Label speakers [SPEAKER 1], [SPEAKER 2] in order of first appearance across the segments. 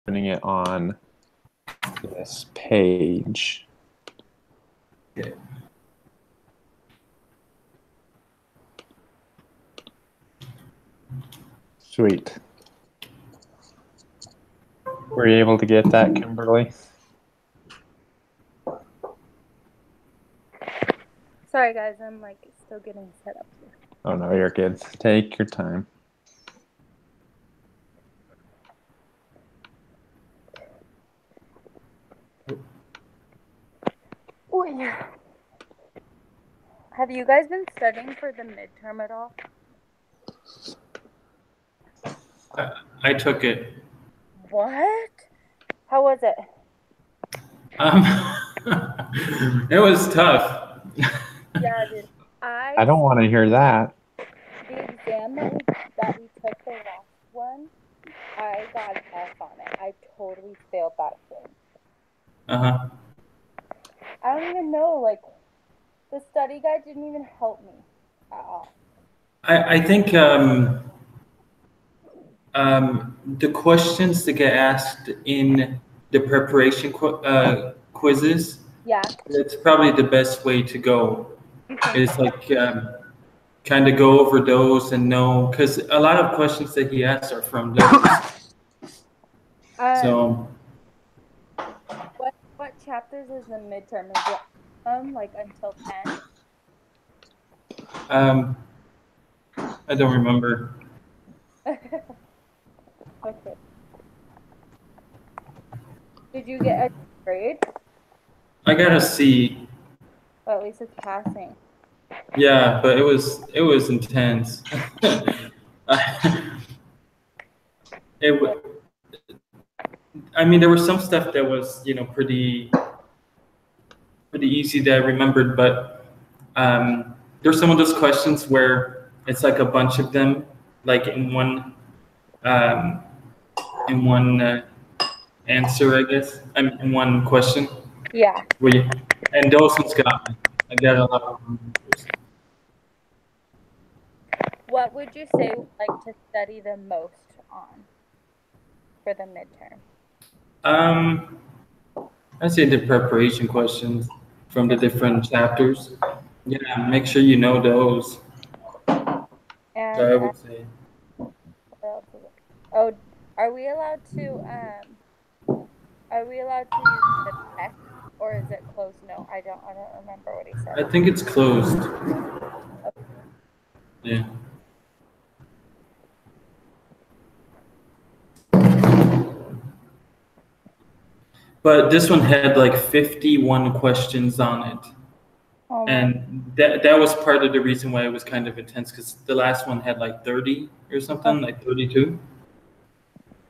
[SPEAKER 1] Putting it on this page.
[SPEAKER 2] Okay.
[SPEAKER 1] Sweet. Were you able to get that, Kimberly?
[SPEAKER 3] Sorry guys, I'm like still getting set up here.
[SPEAKER 1] Oh no, you're good. Take your time.
[SPEAKER 3] Oh yeah. Have you guys been studying for the midterm at all?
[SPEAKER 2] I took it.
[SPEAKER 3] What? How was it?
[SPEAKER 2] Um, it was tough.
[SPEAKER 3] Yeah, dude.
[SPEAKER 1] I don't want to hear that.
[SPEAKER 3] The exam that we took, the last one, I got an F on it. I totally failed that thing.
[SPEAKER 2] Uh-huh.
[SPEAKER 3] I don't even know, like, the study guide didn't even help me at all.
[SPEAKER 2] I think the questions that get asked in the preparation quizzes,
[SPEAKER 3] Yeah.
[SPEAKER 2] that's probably the best way to go.
[SPEAKER 3] You think?
[SPEAKER 2] Is like kind of go over those and know, because a lot of questions that he asks are from those. So
[SPEAKER 3] What chapters is the midterm? Is it like until 10?
[SPEAKER 2] I don't remember.
[SPEAKER 3] Okay. Did you get a grade?
[SPEAKER 2] I got a C.
[SPEAKER 3] Well, at least it's passing.
[SPEAKER 2] Yeah, but it was intense. I mean, there was some stuff that was, pretty easy that I remembered, but there's some of those questions where it's like a bunch of them, like um, in one answer, I guess. I mean, in one question.
[SPEAKER 3] Yeah.
[SPEAKER 2] And those ones got me. I got a lot of them.
[SPEAKER 3] What would you say you like to study the most on for the midterm?
[SPEAKER 2] I'd say the preparation questions from the different chapters. Yeah, make sure you know those. So
[SPEAKER 3] And
[SPEAKER 2] I would say.
[SPEAKER 3] what else is it? Oh, are we allowed to use the text or is it closed? No, I don't remember what he said.
[SPEAKER 2] I think it's closed. Yeah. But this one had like 51 questions on it.
[SPEAKER 3] Oh my.
[SPEAKER 2] And that was part of the reason why it was kind of intense, because the last one had like 30 or something, like 32.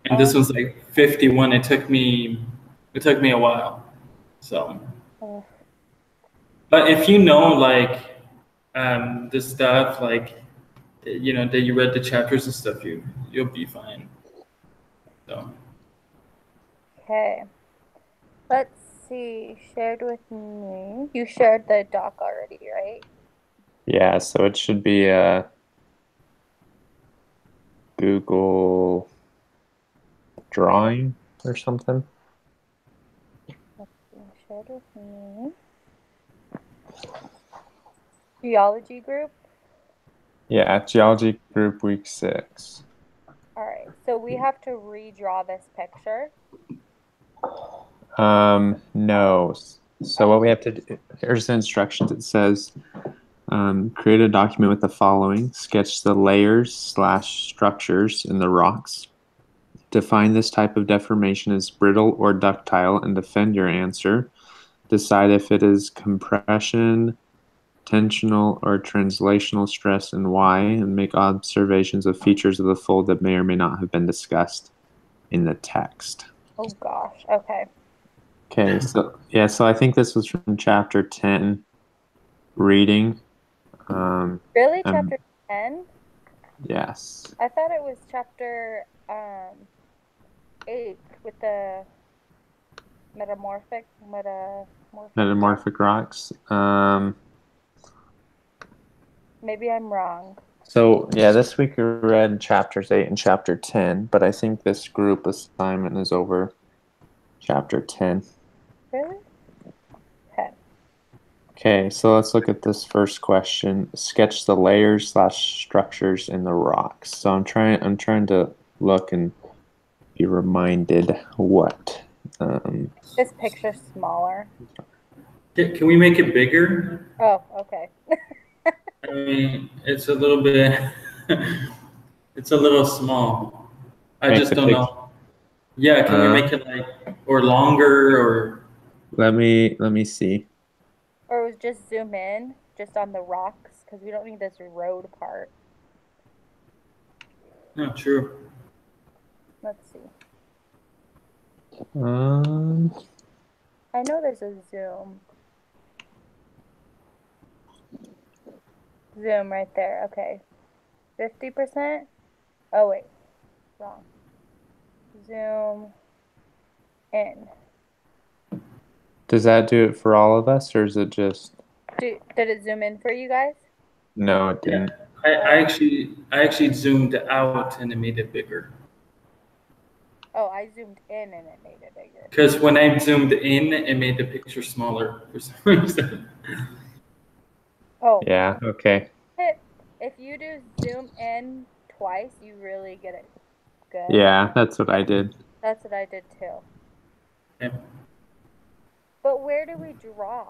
[SPEAKER 2] And this one's like 51. It took me a while. So, but if you know like the stuff, like that you read the chapters and stuff, you'll be fine. So
[SPEAKER 3] Okay. Let's see. Shared with me. You shared the doc already, right?
[SPEAKER 1] Yeah, so it should be a Google drawing or something.
[SPEAKER 3] Let's see. Shared with me. Geology Group.
[SPEAKER 1] Yeah, Geology Group Week 6.
[SPEAKER 3] All right. So we have to redraw this picture.
[SPEAKER 1] No. So what we have to do, here's the instructions. It says, create a document with the following. Sketch the layers/structures in the rocks. Define this type of deformation as brittle or ductile and defend your answer. Decide if it is compression, tensional, or translational stress and why, and make observations of features of the fold that may or may not have been discussed in the text.
[SPEAKER 3] Oh gosh. Okay.
[SPEAKER 1] Okay, so yeah, so I think this was from chapter 10, reading.
[SPEAKER 3] Really, chapter 10?
[SPEAKER 1] Yes.
[SPEAKER 3] I thought it was chapter 8 with the metamorphic
[SPEAKER 1] Metamorphic rocks.
[SPEAKER 3] Maybe I'm wrong.
[SPEAKER 1] So yeah, this week we read chapters 8 and chapter 10, but I think this group assignment is over chapter 10.
[SPEAKER 3] Really? Okay.
[SPEAKER 1] Okay, so let's look at this first question. Sketch the layers slash structures in the rocks. So I'm trying to look and be reminded what.
[SPEAKER 3] This picture's smaller.
[SPEAKER 2] Can we make it bigger?
[SPEAKER 3] Oh, okay.
[SPEAKER 2] I mean, it's a little bit, it's a little small. I
[SPEAKER 1] Make
[SPEAKER 2] just
[SPEAKER 1] the
[SPEAKER 2] don't
[SPEAKER 1] pic-
[SPEAKER 2] know. Yeah, can we make it like, or longer, or?
[SPEAKER 1] Let me see.
[SPEAKER 3] Or it was just zoom in, just on the rocks, because we don't need this road part.
[SPEAKER 2] No, true.
[SPEAKER 3] Let's see.
[SPEAKER 1] Um,
[SPEAKER 3] I know there's a zoom. Zoom right there. Okay. 50%? Oh, wait. Wrong. Zoom in.
[SPEAKER 1] does that do it for all of us, or is it just?
[SPEAKER 3] Did it zoom in for you guys?
[SPEAKER 1] No, it
[SPEAKER 2] Yeah,
[SPEAKER 1] didn't.
[SPEAKER 2] I actually zoomed out and it made it bigger.
[SPEAKER 3] Oh, I zoomed in and it made it bigger.
[SPEAKER 2] Because when I zoomed in, it made the picture smaller for some reason.
[SPEAKER 3] Oh,
[SPEAKER 1] Yeah. Okay.
[SPEAKER 3] if you do zoom in twice, you really get it good.
[SPEAKER 1] Yeah, that's what I did.
[SPEAKER 3] That's what I did too.
[SPEAKER 2] Okay.
[SPEAKER 3] But where do we draw?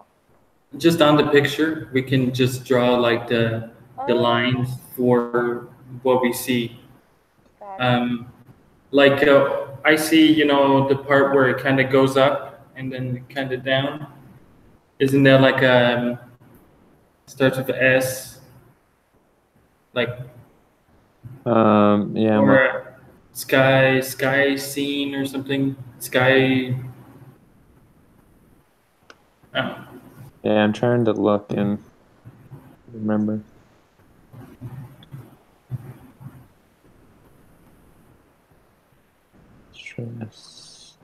[SPEAKER 2] Just on the picture, we can just draw like the
[SPEAKER 3] Oh,
[SPEAKER 2] lines for what we see.
[SPEAKER 3] gotcha.
[SPEAKER 2] Like I see, the part where it kind of goes up and then kind of down. Isn't there like starts with a S, like
[SPEAKER 1] Yeah.
[SPEAKER 2] or a sky scene or something? Sky. I don't know.
[SPEAKER 1] Yeah, I'm trying to look and remember. Stress.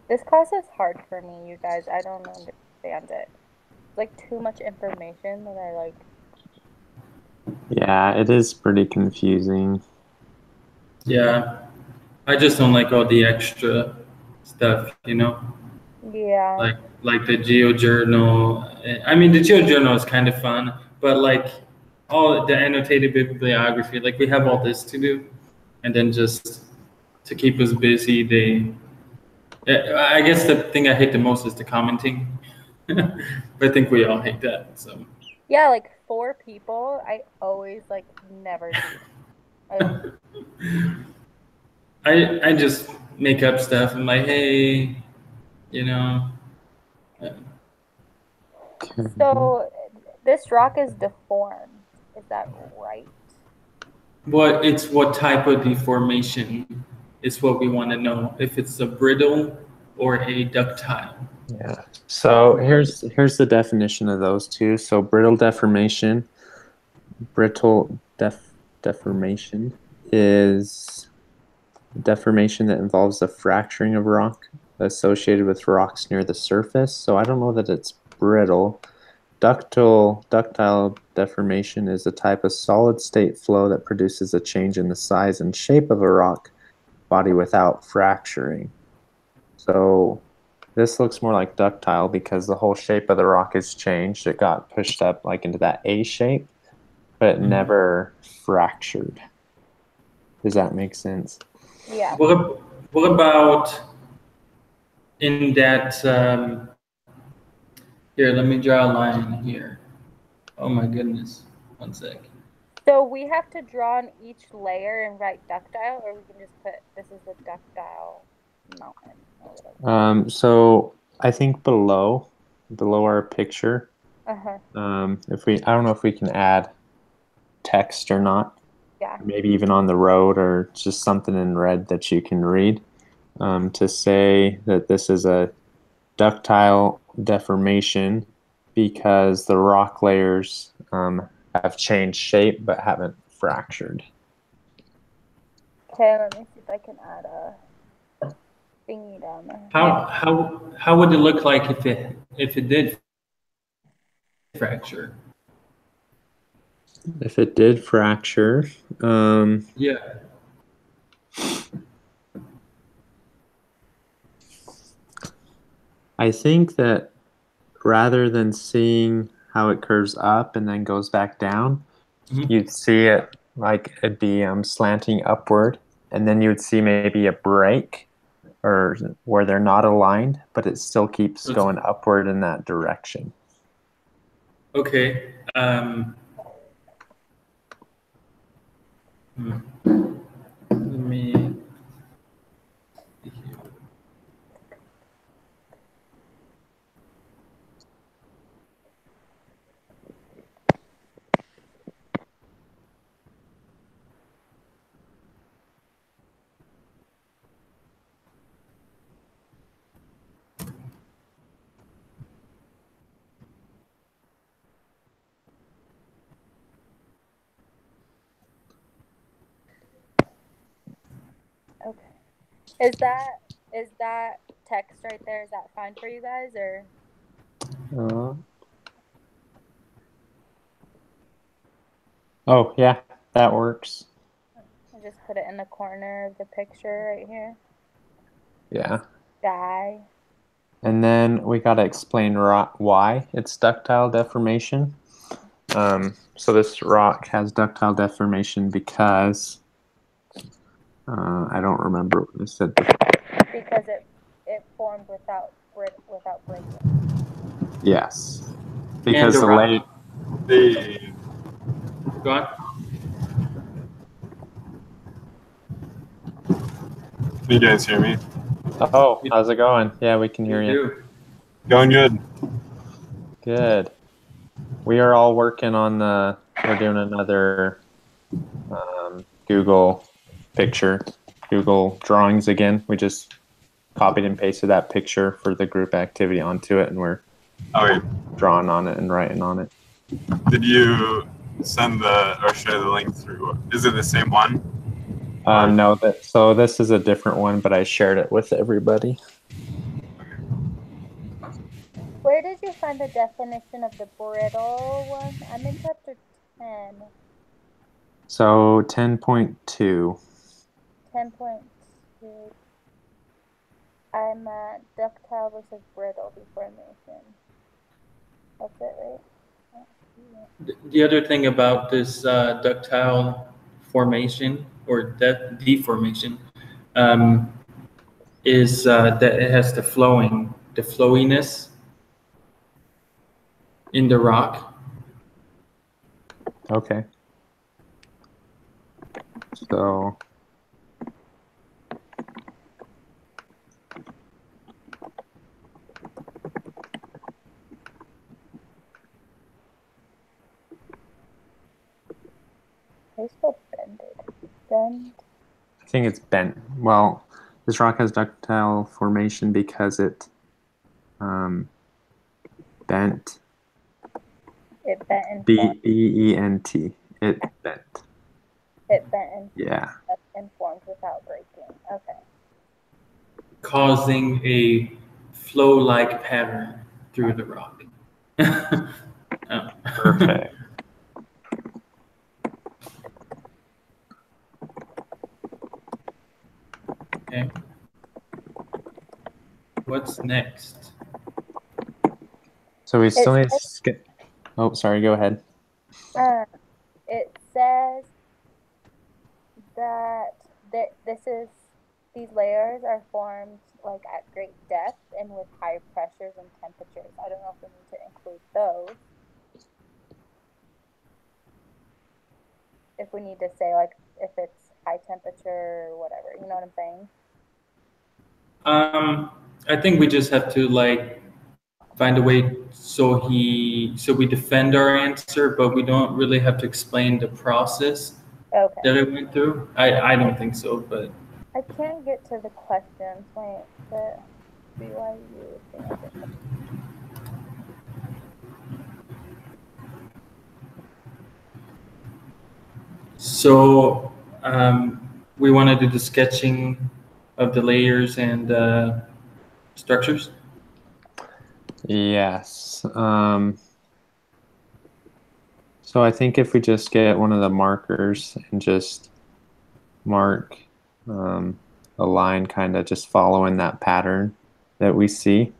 [SPEAKER 3] This class is hard for me, you guys. I don't understand it. It's like too much information that I like.
[SPEAKER 1] Yeah, it is pretty confusing.
[SPEAKER 2] Yeah, I just don't like all the extra stuff,
[SPEAKER 3] Yeah.
[SPEAKER 2] like the GeoJournal. I mean, the GeoJournal is kind of fun, but like all the annotated bibliography, like we have all this to do, and then just to keep us busy, I guess the thing I hate the most is the commenting. But I think we all hate that. So
[SPEAKER 3] Yeah, like 4 people, I always like never do.
[SPEAKER 2] I just make up stuff. I'm like, hey, you know.
[SPEAKER 3] So this rock is deformed. Is that right?
[SPEAKER 2] What type of deformation is what we want to know. If it's a brittle or a ductile.
[SPEAKER 1] Yeah. So here's the definition of those two. So brittle deformation is deformation that involves a fracturing of rock associated with rocks near the surface. So I don't know that it's brittle. Ductile deformation is a type of solid state flow that produces a change in the size and shape of a rock body without fracturing. So this looks more like ductile because the whole shape of the rock has changed. It got pushed up like into that A shape, but it never fractured. Does that make sense?
[SPEAKER 3] Yeah.
[SPEAKER 2] What about in that? Here, let me draw a line here. Oh my goodness. One sec.
[SPEAKER 3] So we have to draw on each layer and write ductile, or we can just put this is the ductile mountain or whatever.
[SPEAKER 1] So I think below our picture,
[SPEAKER 3] Uh-huh.
[SPEAKER 1] I don't know if we can add text or not.
[SPEAKER 3] Yeah.
[SPEAKER 1] Maybe even on the road or just something in red that you can read, to say that this is a ductile deformation because the rock layers have changed shape but haven't fractured.
[SPEAKER 3] Okay, let me see if I can add a thingy down there.
[SPEAKER 2] How would it look like if it did fracture?
[SPEAKER 1] If it did fracture,
[SPEAKER 2] Yeah.
[SPEAKER 1] I think that rather than seeing how it curves up and then goes back down, you'd see it like it'd be slanting upward, and then you would see maybe a break or where they're not aligned, but it still keeps going upward in that direction.
[SPEAKER 2] Okay. Let me.
[SPEAKER 3] Okay. Is that text right there? Is that fine for you guys, or?
[SPEAKER 1] Oh yeah, that works.
[SPEAKER 3] I just put it in the corner of the picture right here.
[SPEAKER 1] Yeah.
[SPEAKER 3] Sky.
[SPEAKER 1] And then we got to explain why it's ductile deformation. So this rock has ductile deformation because I don't remember what I said before.
[SPEAKER 3] Because it formed without breaking.
[SPEAKER 1] Yes, because
[SPEAKER 2] the
[SPEAKER 1] the
[SPEAKER 2] rock. Go on.
[SPEAKER 4] Can you guys hear me?
[SPEAKER 1] Oh, how's it going? Yeah, we can hear you.
[SPEAKER 4] Going good.
[SPEAKER 1] Good. We are all working on we're doing another Google picture, Google drawings again. We just copied and pasted that picture for the group activity onto it, and we're drawing on it and writing on it.
[SPEAKER 4] Did you send or share the link through? Is it the same one?
[SPEAKER 1] No, so this is a different one, but I shared it with everybody.
[SPEAKER 3] Where did you find the definition of the brittle one? I'm in chapter 10.
[SPEAKER 1] So 10.2.
[SPEAKER 3] 10.2. I'm at ductile versus brittle deformation. That's it, right?
[SPEAKER 2] The other thing about this ductile formation or deformation is that it has the flowiness in the rock.
[SPEAKER 1] Okay. So
[SPEAKER 3] It's still bent.
[SPEAKER 1] I think it's bent. Well, this rock has ductile formation because it bent.
[SPEAKER 3] It bent and
[SPEAKER 1] B-E-E-N-T. It bent.
[SPEAKER 3] It bent
[SPEAKER 1] and
[SPEAKER 3] formed without breaking. Okay.
[SPEAKER 2] Causing a flow-like pattern through the rock. Oh.
[SPEAKER 1] Perfect.
[SPEAKER 2] Okay. What's next?
[SPEAKER 1] So we still need to skip. Oh, sorry. Go ahead.
[SPEAKER 3] It says that these layers are formed like at great depth and with high pressures and temperatures. I don't know if we need to include those. If we need to say like if it's high temperature or whatever, you know what I'm saying?
[SPEAKER 2] I think we just have to like find a way so we defend our answer, but we don't really have to explain the process that it went through. I don't think so, but
[SPEAKER 3] I can't get to the questions. Wait, the BYU thing.
[SPEAKER 2] so we want to do the sketching of the layers and structures?
[SPEAKER 1] Yes. So I think if we just get one of the markers and just mark a line kind of just following that pattern that we see,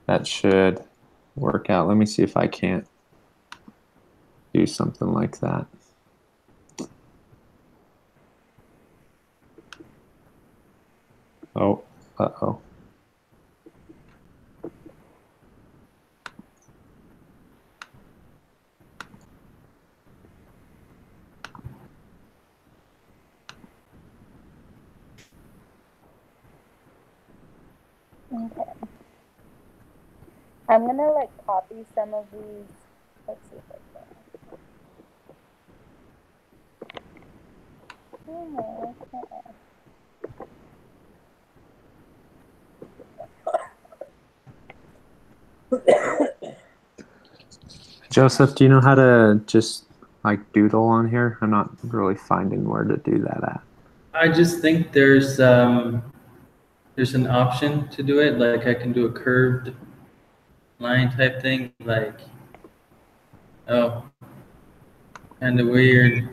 [SPEAKER 1] that should work out. Let me see if I can't do something like that. Oh, uh-oh.
[SPEAKER 3] Okay. I'm gonna like copy some of these. Let's see if I can. Oh, okay.
[SPEAKER 1] Joseph, do you know how to just like doodle on here? I'm not really finding where to do that at.
[SPEAKER 2] I just think there's an option to do it. Like I can do a curved line type thing. Like, oh, kind of weird.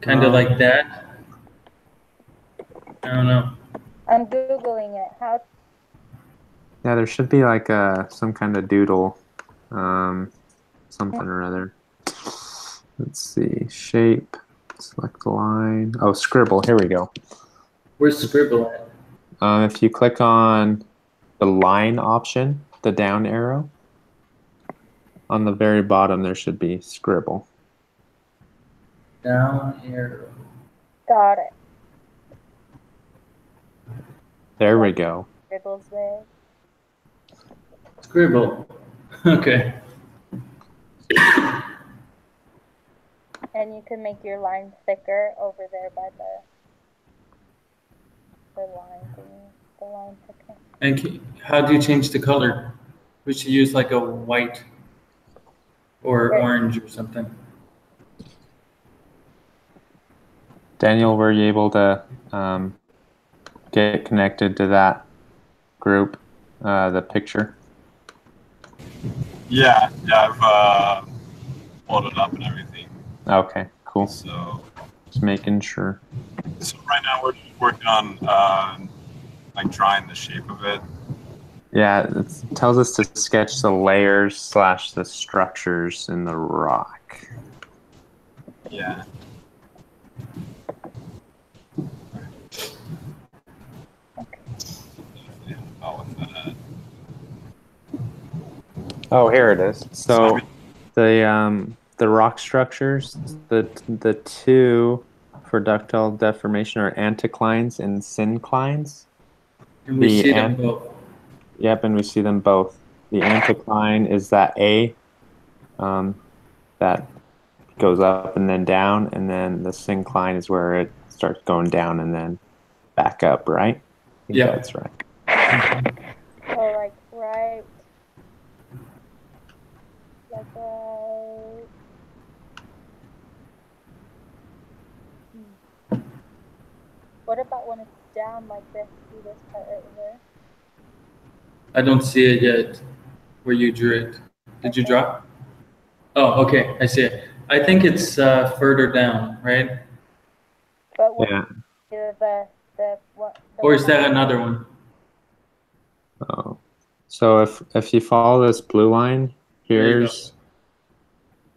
[SPEAKER 2] Kind of like that. I don't know.
[SPEAKER 3] I'm Googling it. How?
[SPEAKER 1] Yeah, there should be like some kind of doodle, something or other. Let's see, shape, select the line. Oh, scribble, here we go.
[SPEAKER 2] Where's scribble at?
[SPEAKER 1] If you click on the line option, the down arrow, on the very bottom there should be scribble.
[SPEAKER 2] Down arrow.
[SPEAKER 3] Got it.
[SPEAKER 1] There we go.
[SPEAKER 3] Scribbles there.
[SPEAKER 2] Scribble. Okay.
[SPEAKER 3] And you can make your line thicker over there by the line thingy. The line thicker.
[SPEAKER 2] And how do you change the color? We should use like a white or orange or something.
[SPEAKER 1] Daniel, were you able to get connected to that group, the picture?
[SPEAKER 4] Yeah, I've pulled it up and everything.
[SPEAKER 1] Okay, cool.
[SPEAKER 4] So
[SPEAKER 1] Just making sure.
[SPEAKER 4] So right now we're just working on like drawing the shape of it.
[SPEAKER 1] Yeah, it tells us to sketch the layers slash the structures in the rock.
[SPEAKER 4] Yeah.
[SPEAKER 1] Oh, here it is. So the rock structures, the two for ductile deformation are anticlines and synclines.
[SPEAKER 2] And we see them both.
[SPEAKER 1] Yep, and we see them both. The anticline is that A that goes up and then down, and then the syncline is where it starts going down and then back up, right? I think that's right.
[SPEAKER 3] So like right. Like what about when it's down like this? See this part right here?
[SPEAKER 2] I don't see it yet where you drew it. Did you draw? Oh, okay. I see it. I think it's further down, right?
[SPEAKER 3] But what,
[SPEAKER 1] yeah.
[SPEAKER 2] Or is that another one?
[SPEAKER 1] Oh, so if you follow this blue line, here's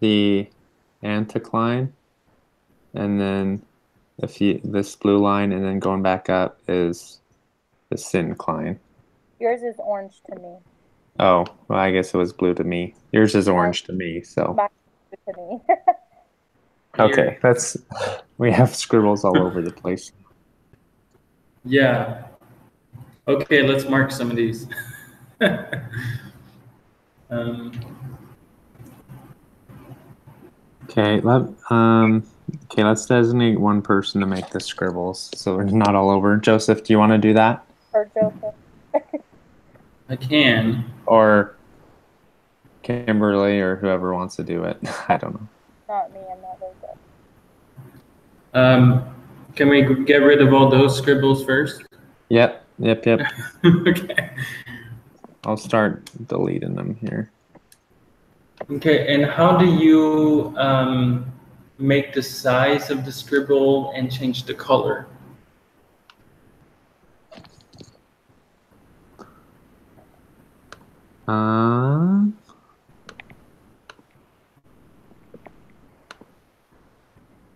[SPEAKER 1] the anticline, and then this blue line, and then going back up is the syncline.
[SPEAKER 3] Yours is orange to me.
[SPEAKER 1] Oh, well, I guess it was blue to me. Yours is orange to me, so.
[SPEAKER 3] Blue to me.
[SPEAKER 1] Okay, we have scribbles all over the place.
[SPEAKER 2] Yeah. Okay, let's mark some of these.
[SPEAKER 1] Okay, let's designate one person to make the scribbles, so we're not all over. Joseph, do you want to do that?
[SPEAKER 3] Or Joseph.
[SPEAKER 2] I can.
[SPEAKER 1] Or Kimberly, or whoever wants to do it. I don't know.
[SPEAKER 3] Not me. I'm not very
[SPEAKER 2] Can we get rid of all those scribbles first?
[SPEAKER 1] Yep.
[SPEAKER 2] Okay.
[SPEAKER 1] I'll start deleting them here.
[SPEAKER 2] Okay, and how do you make the size of the scribble and change the color?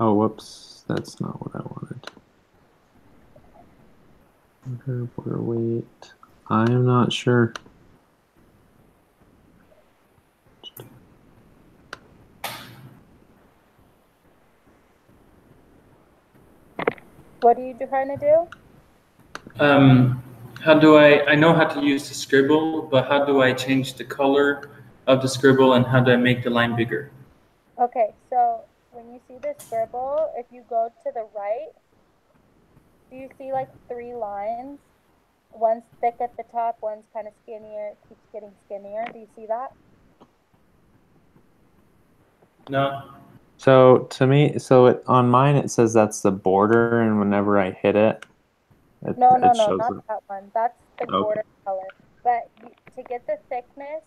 [SPEAKER 1] Oh, whoops. That's not what I wanted. Border weight. I'm not sure.
[SPEAKER 3] What are you trying to do?
[SPEAKER 2] How do I know how to use the scribble, but how do I change the color of the scribble and how do I make the line bigger?
[SPEAKER 3] Okay, so when you see the scribble, if you go to the right, do you see like 3 lines? One's thick at the top, one's kind of skinnier, it keeps getting skinnier. Do you see that?
[SPEAKER 2] No.
[SPEAKER 1] So to me, on mine it says that's the border, and whenever I hit it,
[SPEAKER 3] No,
[SPEAKER 1] it
[SPEAKER 3] not
[SPEAKER 1] shows it.
[SPEAKER 3] that one. That's the
[SPEAKER 1] Okay.
[SPEAKER 3] border color. But to get the thickness,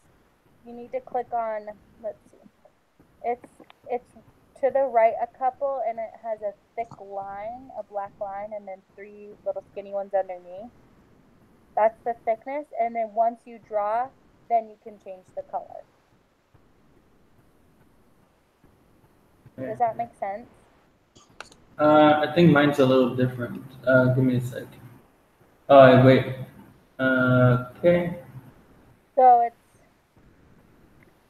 [SPEAKER 3] you need to click on, let's see. It's to the right a couple, and it has a thick line, a black line, and then 3 little skinny ones underneath. That's the thickness, and then once you draw, then you can change the color.
[SPEAKER 2] Okay.
[SPEAKER 3] Does that make sense?
[SPEAKER 2] I think mine's a little different. Give me a sec. Oh, wait. Okay.
[SPEAKER 3] So it's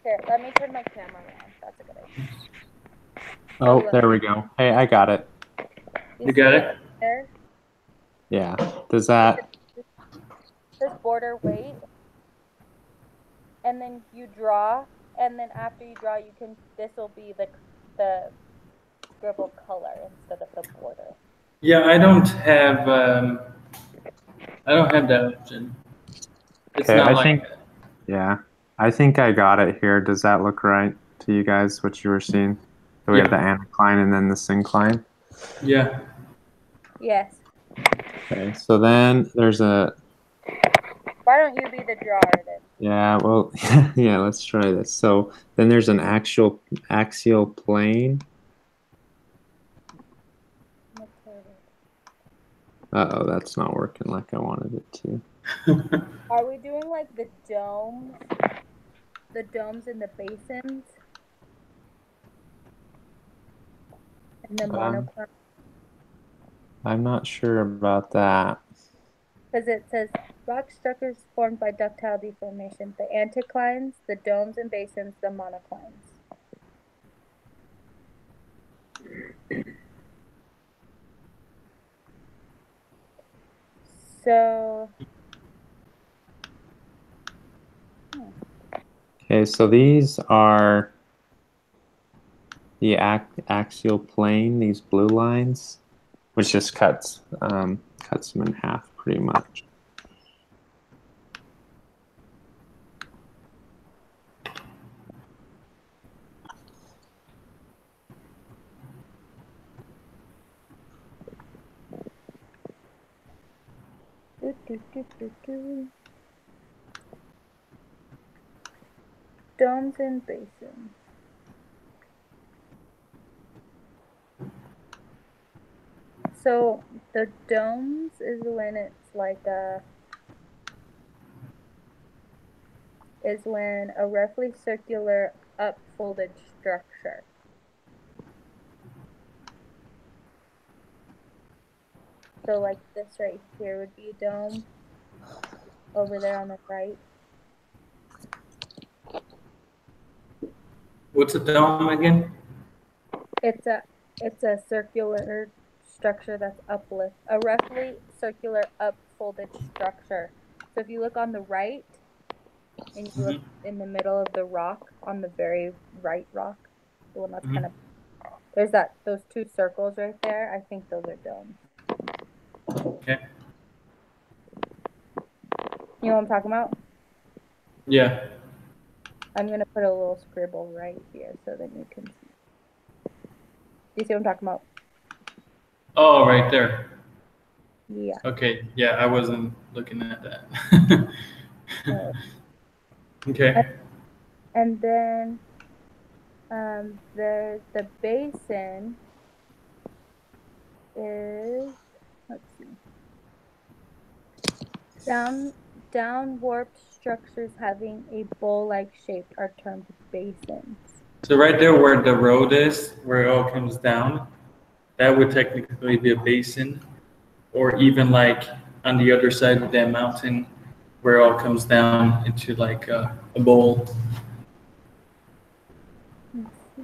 [SPEAKER 3] here. Let me turn my camera around. That's a good idea.
[SPEAKER 1] Oh, there we go. Hey, I got it.
[SPEAKER 2] You got it?
[SPEAKER 3] There.
[SPEAKER 1] Yeah. Does that?
[SPEAKER 3] This border weight, and then you draw, and then after you draw, you can. This will be the scribble color instead of the border.
[SPEAKER 2] Yeah, I don't have that option. It's
[SPEAKER 1] Okay,
[SPEAKER 2] not
[SPEAKER 1] I
[SPEAKER 2] like
[SPEAKER 1] think. Yeah, I think I got it here. Does that look right to you guys? What you were seeing? So we have the anticline and then the syncline.
[SPEAKER 2] Yeah.
[SPEAKER 3] Yes.
[SPEAKER 1] Okay, so then there's a.
[SPEAKER 3] Why don't you be the drawer then?
[SPEAKER 1] Yeah, well, yeah, let's try this. So then there's an actual axial plane. Uh-oh, that's not working like I wanted it to.
[SPEAKER 3] Are we doing like the domes and the basins? And the monocline?
[SPEAKER 1] I'm not sure about that.
[SPEAKER 3] Because it says rock structures formed by ductile deformation, the anticlines, the domes and basins, the monoclines. So,
[SPEAKER 1] Okay, so these are the axial plane, these blue lines, which just cuts them in half pretty much.
[SPEAKER 3] domes and basins. So the domes is when it's like a roughly circular upfolded structure. So like this right here would be a dome. Over there on the right.
[SPEAKER 2] What's a dome again?
[SPEAKER 3] It's a circular structure that's uplift, a roughly circular upfolded structure. So if you look on the right and you look in the middle of the rock, on the very right rock, the one that's kind of, there's those 2 circles right there. I think those are domes.
[SPEAKER 2] Okay.
[SPEAKER 3] You know what I'm talking about?
[SPEAKER 2] Yeah.
[SPEAKER 3] I'm gonna put a little scribble right here so that you can see. Do you see what I'm talking about?
[SPEAKER 2] Oh, right there.
[SPEAKER 3] Yeah.
[SPEAKER 2] Okay. Yeah, I wasn't looking at that. Okay.
[SPEAKER 3] And then the basin is, let's see, down warped structures having a bowl-like shape are termed basins.
[SPEAKER 2] So right there where the road is, where it all comes down, that would technically be a basin, or even like on the other side of that mountain, where it all comes down into like a bowl.
[SPEAKER 3] Let's see.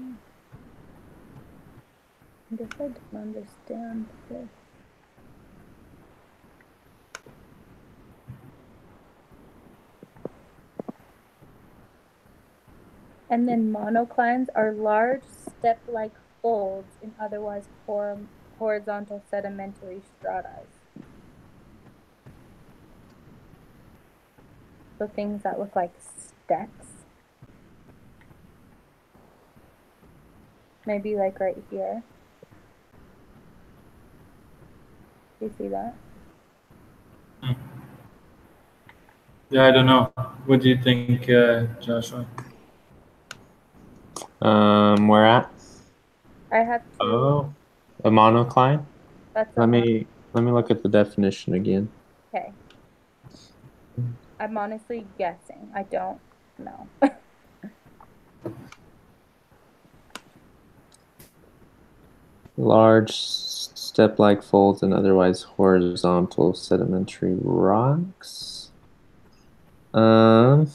[SPEAKER 3] I guess I don't understand this. And then monoclines are large step-like folds in otherwise horizontal sedimentary strata. So things that look like steps. Maybe like right here. Do you see that?
[SPEAKER 2] Yeah, I don't know. What do you think, Joshua?
[SPEAKER 1] Where at?
[SPEAKER 3] I have two.
[SPEAKER 1] Oh, a monocline.
[SPEAKER 3] That's a
[SPEAKER 1] Let me look at the definition again.
[SPEAKER 3] okay. I'm honestly guessing. I don't know.
[SPEAKER 1] Large step-like folds and otherwise horizontal sedimentary rocks. So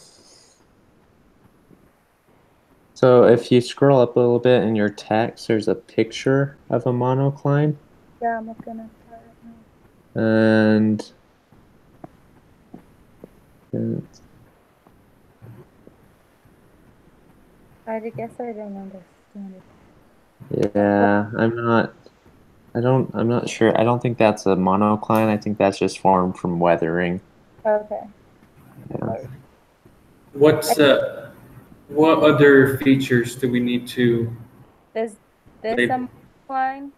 [SPEAKER 1] if you scroll up a little bit in your text, there's a picture of a monocline,
[SPEAKER 3] Yeah, I'm looking at that right now.
[SPEAKER 1] and
[SPEAKER 3] I guess I don't understand it.
[SPEAKER 1] yeah, I'm not sure. I don't think that's a monocline. I think that's just formed from weathering.
[SPEAKER 3] Okay.
[SPEAKER 1] Yeah.
[SPEAKER 2] What's what other features do we need to?
[SPEAKER 3] Is this
[SPEAKER 2] They-
[SPEAKER 3] a monocline?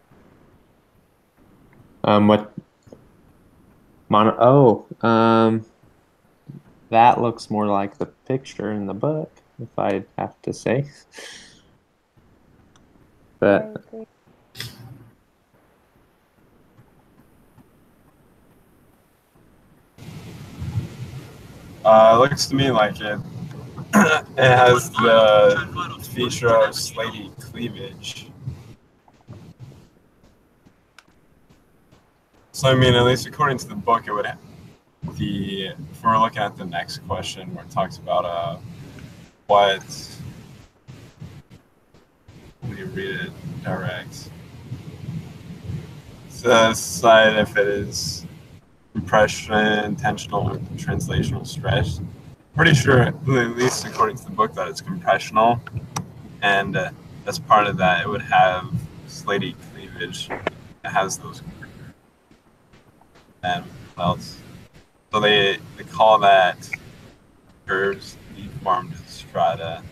[SPEAKER 1] What that looks more like the picture in the book, if I'd have to say.
[SPEAKER 3] I
[SPEAKER 1] But
[SPEAKER 3] agree.
[SPEAKER 4] It looks to me like it has the feature of slaty cleavage. So I mean, at least according to the book, it would if we're looking at the next question where it talks about what, let me read it direct. It says decide if it is compression, tensional, or translational stress. Pretty sure, at least according to the book, that it's compressional, and as part of that, it would have slaty cleavage. It has those, and what else? So they call that curves deformed strata.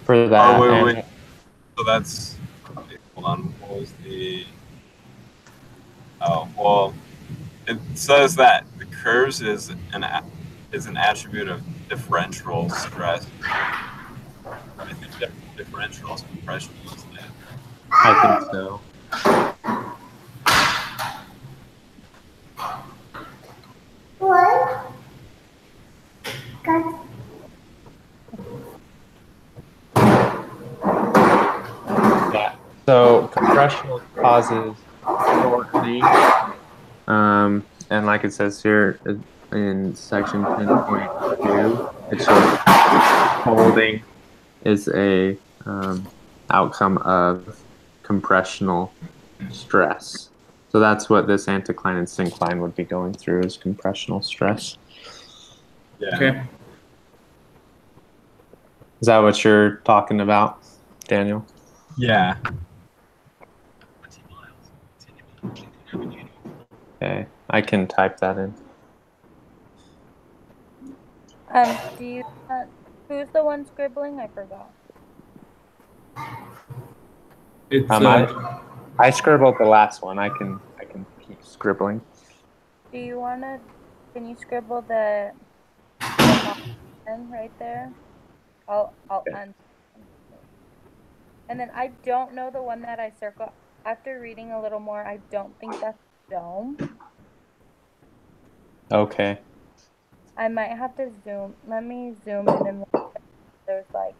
[SPEAKER 1] for that,
[SPEAKER 4] Oh,
[SPEAKER 1] and
[SPEAKER 4] wait. So that's, hold on. What was the? Oh, well, it says that the curves is an attribute of differential stress. I think differential is compression, isn't it?
[SPEAKER 1] I think so.
[SPEAKER 3] What?
[SPEAKER 1] Yeah. So compression causes shortening, and like it says here in section 10.2, it shows folding is a outcome of compressional stress. So that's what this anticline and syncline would be going through, is compressional stress.
[SPEAKER 4] Yeah.
[SPEAKER 2] Okay.
[SPEAKER 1] Is that what you're talking about, Daniel?
[SPEAKER 4] Yeah.
[SPEAKER 1] Okay, I can type that in.
[SPEAKER 3] Do you who's the one scribbling? I forgot.
[SPEAKER 2] It's
[SPEAKER 1] I I scribbled the last one. I can keep scribbling.
[SPEAKER 3] Do you wanna? Can you scribble the mountain right there? I'll
[SPEAKER 1] Okay.
[SPEAKER 3] undo. And then I don't know the one that I circle. After reading a little more, I don't think that's dome.
[SPEAKER 1] Okay.
[SPEAKER 3] I might have to zoom. Let me zoom in and look. There's like.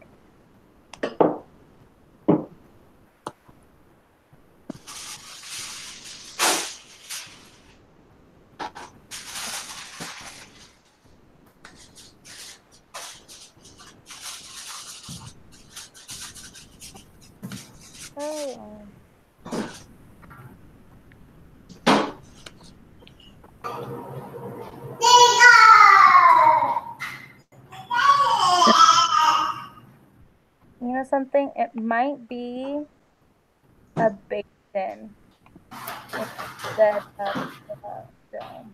[SPEAKER 3] Oh. You know something? It might be a basin instead of a dome.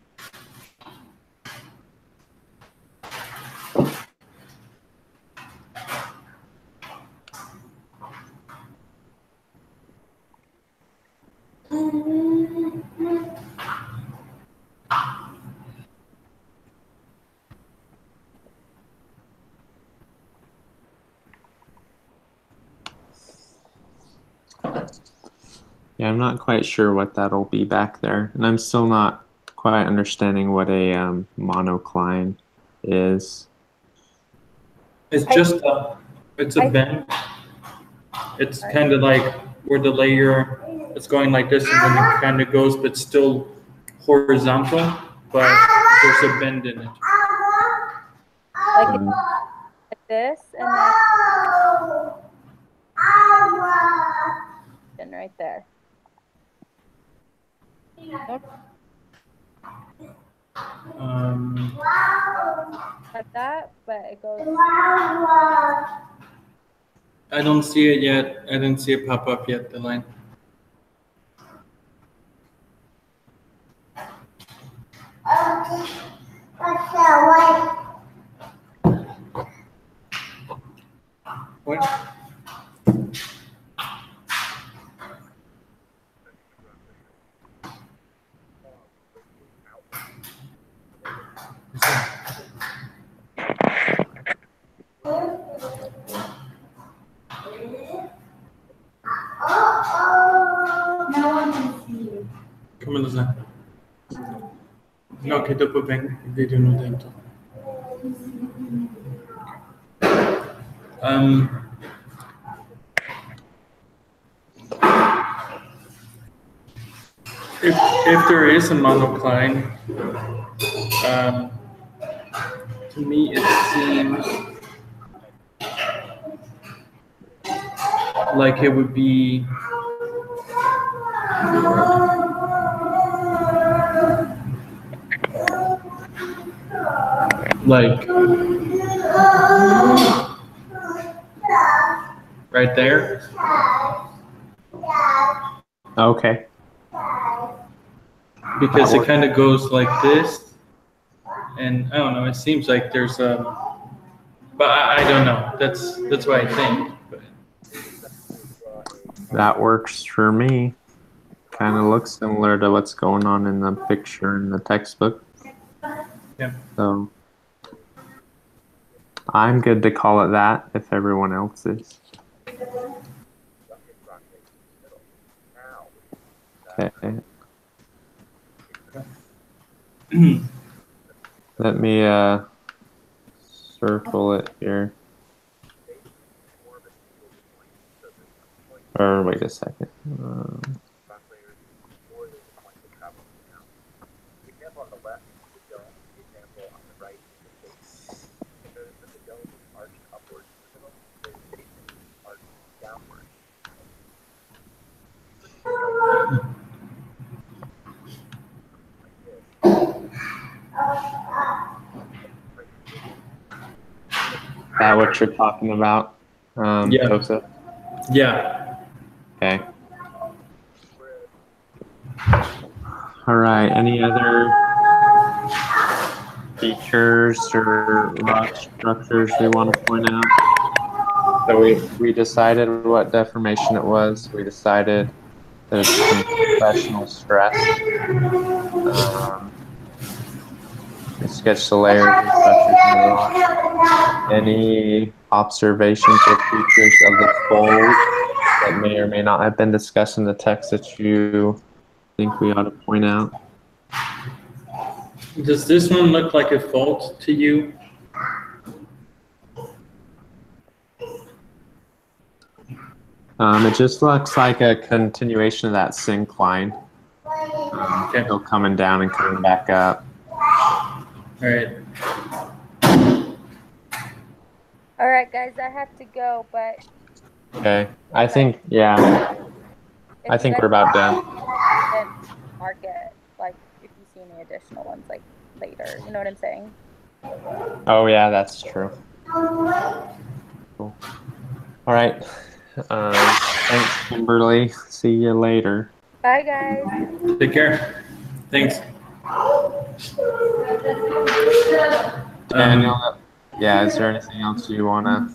[SPEAKER 1] Yeah, I'm not quite sure what that'll be back there, and I'm still not quite understanding what a monocline is.
[SPEAKER 2] It's just it's a bend. It's kind of like where the layer is going like this, and then it kind of goes, but still horizontal, but there's a bend in it.
[SPEAKER 3] Like it's like this, and then right there. Like that, but it goes.
[SPEAKER 2] I don't see it yet. I didn't see it pop up yet, the line. What? Come on, Luzan. No, que dopo vedo dentro. If there is a monocline, to me it seems like it would be like right there.
[SPEAKER 1] Okay.
[SPEAKER 2] Because it kind of goes like this, and I don't know. It seems like there's a, but I don't know. That's what I think. But.
[SPEAKER 1] That works for me. Kind of looks similar to what's going on in the picture in the textbook.
[SPEAKER 2] Yeah.
[SPEAKER 1] So I'm good to call it that if everyone else is. Okay. Let me circle it here. Or wait a second. That what you're talking about,
[SPEAKER 2] Yeah.
[SPEAKER 1] Joseph?
[SPEAKER 2] Yeah.
[SPEAKER 1] Okay. All right. Any other features or rock structures we want to point out? So we decided what deformation it was. We decided there's some compressional stress. Sketch the layers and structures in the rock. Any observations or features of the fold that may or may not have been discussed in the text that you think we ought to point out?
[SPEAKER 2] Does this one look like a fault to you?
[SPEAKER 1] It just looks like a continuation of that syncline.
[SPEAKER 2] Okay.
[SPEAKER 1] Still coming down and coming back up.
[SPEAKER 2] All right.
[SPEAKER 3] All right, guys, I have to go, but
[SPEAKER 1] Okay. I think, yeah. I think we're about done.
[SPEAKER 3] then mark it, like, if you see any additional ones, like, later. You know what I'm saying?
[SPEAKER 1] Oh, yeah, that's true. Cool. All right. Thanks, Kimberly. See you later.
[SPEAKER 3] Bye, guys.
[SPEAKER 2] Take care. Thanks.
[SPEAKER 1] Daniel, yeah, is there anything else you want to?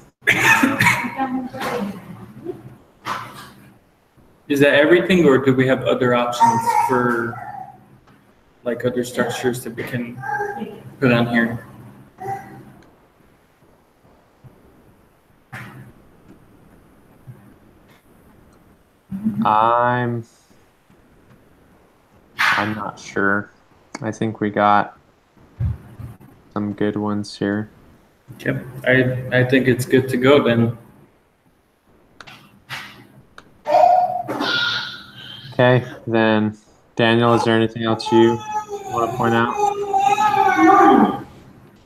[SPEAKER 2] Is that everything, or do we have other options for like other structures that we can put on here?
[SPEAKER 1] I'm not sure. I think we got some good ones here.
[SPEAKER 2] Okay, I think it's good to go then.
[SPEAKER 1] Okay, then Daniel, is there anything else you want to point out?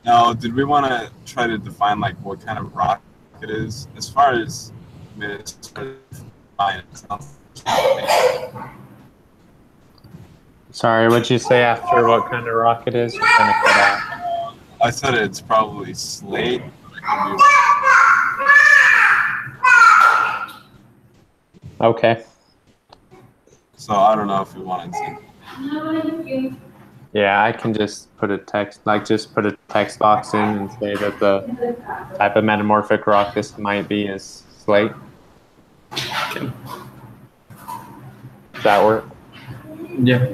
[SPEAKER 4] No, did we want to try to define like what kind of rock it is? As far as, I mean, it's fine. It sounds
[SPEAKER 1] Sorry, what'd you say after what kind of rock it is? You kind of cut out.
[SPEAKER 4] I said it's probably slate.
[SPEAKER 1] Okay.
[SPEAKER 4] So I don't know if we wanted to.
[SPEAKER 1] Yeah, I can just put a text, just put a text box in and say that the type of metamorphic rock this might be is slate.
[SPEAKER 2] Okay.
[SPEAKER 1] Does that work?
[SPEAKER 2] Yeah.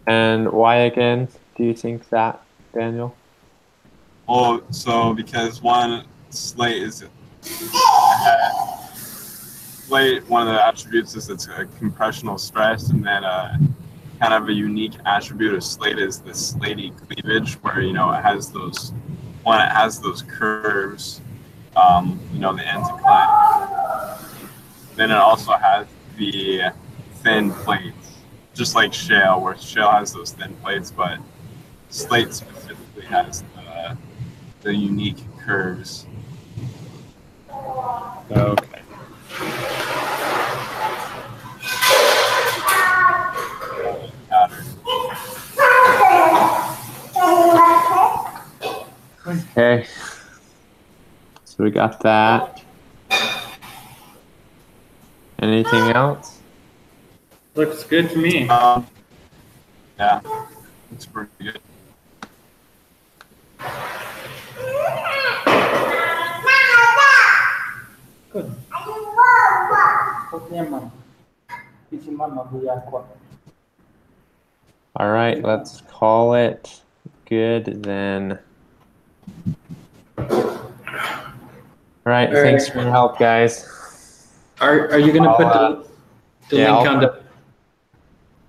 [SPEAKER 1] And why again do you think that, Daniel?
[SPEAKER 4] Well, so because one, slate is slate. One of the attributes is it's a compressional stress, and then kind of a unique attribute of slate is the slaty cleavage, where it has those curves. The anticline. Then it also has the thin plates, just like shale, where shale has those thin plates, but slate specifically has the unique curves.
[SPEAKER 1] Okay. Okay. So we got that. Anything else?
[SPEAKER 2] Looks good to me.
[SPEAKER 4] Yeah, it's pretty good.
[SPEAKER 5] Good.
[SPEAKER 1] All right, let's call it good then. All right, thanks for your help, guys.
[SPEAKER 2] Are you gonna put the
[SPEAKER 1] yeah,
[SPEAKER 2] link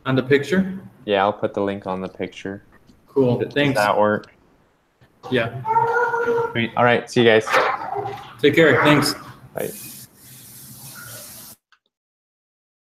[SPEAKER 2] on the picture?
[SPEAKER 1] Yeah, I'll put the link on the picture.
[SPEAKER 2] Cool.
[SPEAKER 1] Does
[SPEAKER 2] Thanks.
[SPEAKER 1] that work?
[SPEAKER 2] Yeah.
[SPEAKER 1] Great. All right, see you guys.
[SPEAKER 2] Take care. Thanks.
[SPEAKER 1] Bye.